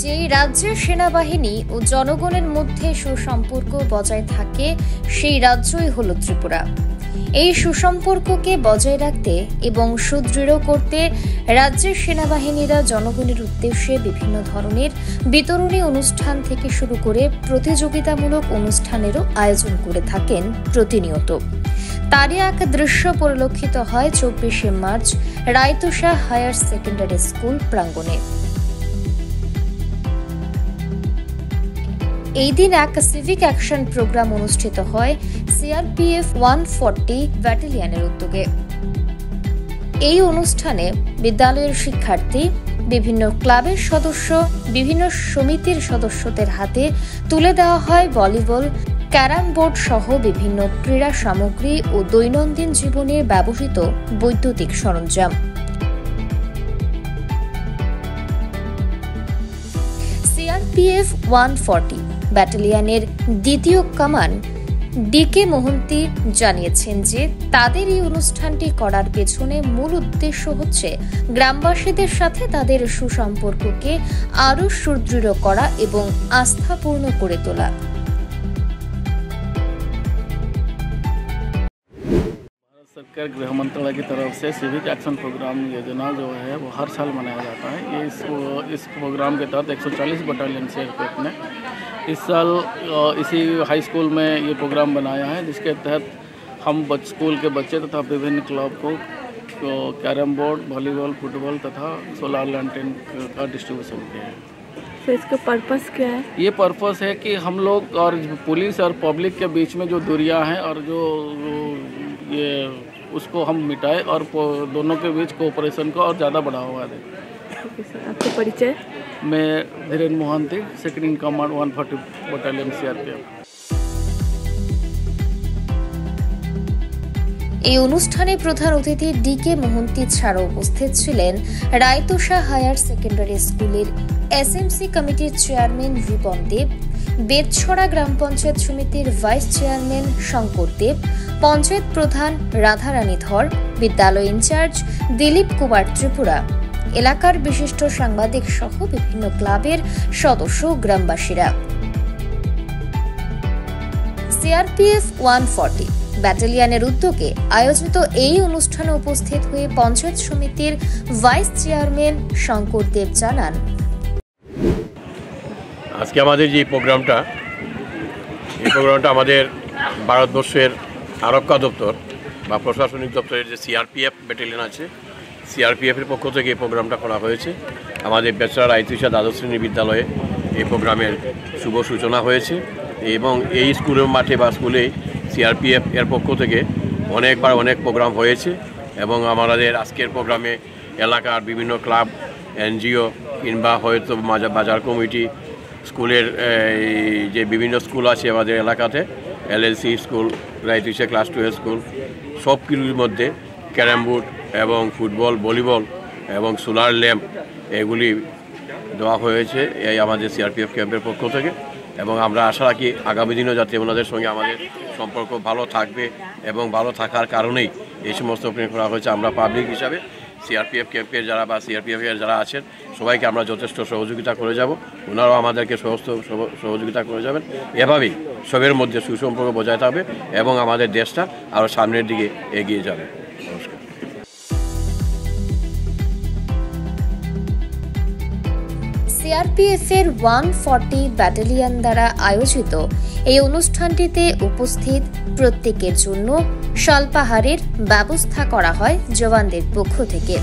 যেই রাজ্যের সেনাবাহিনী ও জনগণের মধ্যে সুসম্পর্ক বজায় থাকে সেই রাজ্যই হলো ত্রিপুরা। এই সুসম্পর্ককে বজায় রাখতে এবং সুদৃঢ় করতে রাজ্যের সেনাবাহিনীরা জনগণের উদ্দেশ্যে বিভিন্ন ধরনের বিতরণী অনুষ্ঠান থেকে শুরু করে প্রতিযোগিতামূলক অনুষ্ঠানেরও আয়োজন করে থাকেন প্রতিনিয়ত। তারই এক দৃশ্য পরিলক্ষিত হয় 24শে March Raitosha higher secondary school প্রাঙ্গণে। এই দিন এক সিভিক অ্যাকশন প্রোগ্রাম অনুষ্ঠিত হয় সিআরপিএফ 140 ব্যাটালিয়নের উদ্যোগে। এই অনুষ্ঠানে বিদ্যালয়ের শিক্ষার্থী, বিভিন্ন ক্লাবের সদস্য, বিভিন্ন সমিতির সদস্যদের হাতে তুলে দেওয়া হয় ভলিবল, ক্যারাম বোর্ড সহ বিভিন্ন ক্রীড়া সামগ্রী ও দৈনন্দিন জীবনে ব্যবহৃত বৈদ্যুতিক সরঞ্জাম। সিআরপিএফ 140 ব্যাটালিয়নের দ্বিতীয় কামান ডিকে মোহন্তি জানিয়েছেন যে তাদের এই অনুষ্ঠানটি করার পেছনে মূল উদ্দেশ্য হচ্ছে গ্রামবাসীদের সাথে তাদের সুসম্পর্ককে আরও সুদৃঢ় করা এবং আস্থাপূর্ণ করে তোলা। सरकार गृह मंत्रालय की तरफ से सिविक एक्शन प्रोग्राम योजना जो है वो हर साल मनाया जाता है। ये इस प्रोग्राम के तहत 140 बटालियन सीआरपीएफ ने इस साल इसी हाई स्कूल में ये प्रोग्राम बनाया है, जिसके तहत हम स्कूल के बच्चे तथा विभिन्न क्लब को कैरम बोर्ड, वॉलीबॉल, फुटबॉल तथा सोलार लैंटेन का डिस्ट्रीब्यूशन किया है। तो इसका पर्पस क्या है? ये पर्पस है कि हम लोग और पुलिस और पब्लिक के बीच में जो दूरियां हैं और जो ये उसको हम मिटाए और दोनों के बीच कोऑपरेशन को और ज़्यादा बढ़ावा दें। ओके सर, आपका परिचय? मैं Dhirendra Mohanty, second in command 140 battalion CRPF. এই অনুষ্ঠানে প্রধান অতিথি ডিকে মোহন্তি ছাড়াও উপস্থিত ছিলেন রায়তোষা হায়ার সেকেন্ডারি স্কুলের এসএমসি কমিটির চেয়ারম্যান রিপন দেব, বেতছড়া গ্রাম পঞ্চায়েত সমিতির ভাইস চেয়ারম্যান শঙ্কর দেব, পঞ্চায়েত প্রধান রাধারানী ধর, বিদ্যালয় ইনচার্জ দিলীপ কুমার ত্রিপুরা, এলাকার বিশিষ্ট সাংবাদিক সহ বিভিন্ন ক্লাবের সদস্য ও গ্রামবাসীরা। সিআরপিএফ 140 ব্যাটালিয়নের উদ্যোগে আয়োজিত এই অনুষ্ঠানে উপস্থিত হয়ে পঞ্চায়েত সমিতির ভাইস চেয়ারম্যান শঙ্কর দেব জানান, আজকে আমাদের যে প্রোগ্রামটা আমাদের ভারতবর্ষের আরক্ষা দপ্তর বা প্রশাসনিক দপ্তরের যে সিআরপিএফ ব্যাটালিয়ন আছে, সিআরপিএফের পক্ষ থেকে এই প্রোগ্রামটা করা হয়েছে। আমাদের বেচরা রায়তোষা দ্বাদশ শ্রেণী বিদ্যালয়ে এই প্রোগ্রামের শুভ সূচনা হয়েছে এবং এই স্কুলের মাঠে বা স্কুলে সিআরপিএফ এর পক্ষ থেকে অনেকবার অনেক প্রোগ্রাম হয়েছে এবং আমাদের আজকের প্রোগ্রামে এলাকার বিভিন্ন ক্লাব, এনজিও কিংবা হয়তো বাজার কমিটি, স্কুলের যে বিভিন্ন স্কুল আছে আমাদের এলাকাতে, LLC school, Raitosha class 2 school, সব কিছুর মধ্যে ক্যারাম বোর্ড এবং ফুটবল, ভলিবল এবং সোলার ল্যাম্প এগুলি দেওয়া হয়েছে এই আমাদের সিআরপিএফ ক্যাম্পের পক্ষ থেকে। এবং আমরা আশা রাখি আগামী দিনেও যাতে ওনাদের সঙ্গে আমাদের সম্পর্ক ভালো থাকবে এবং ভালো থাকার কারণেই এই সমস্ত ওপেনিং করা হয়েছে। আমরা পাবলিক হিসাবে সিআরপিএফ ক্যাম্পের যারা বা সিআরপিএফের যারা আছেন সবাইকে আমরা যথেষ্ট সহযোগিতা করে যাব, ওনারাও আমাদেরকে সমস্ত সহযোগিতা করে যাবেন। এভাবেই সবের মধ্যে সুসম্পর্ক বজায় থাকবে এবং আমাদের দেশটা আরও সামনের দিকে এগিয়ে যাবে। নমস্কার। সিআরপিএফ এর 140 ব্যাটালিয়ন দ্বারা আয়োজিত এই অনুষ্ঠানটিতে উপস্থিত প্রত্যেকের জন্য স্বল্পাহারের ব্যবস্থা করা হয় জওয়ানদের পক্ষ থেকে।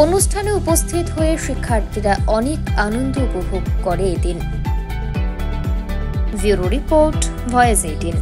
অনুষ্ঠানে উপস্থিত হয়ে শিক্ষার্থীরা অনেক আনন্দ উপভোগ করে এদিন। Bureau report, voice 18।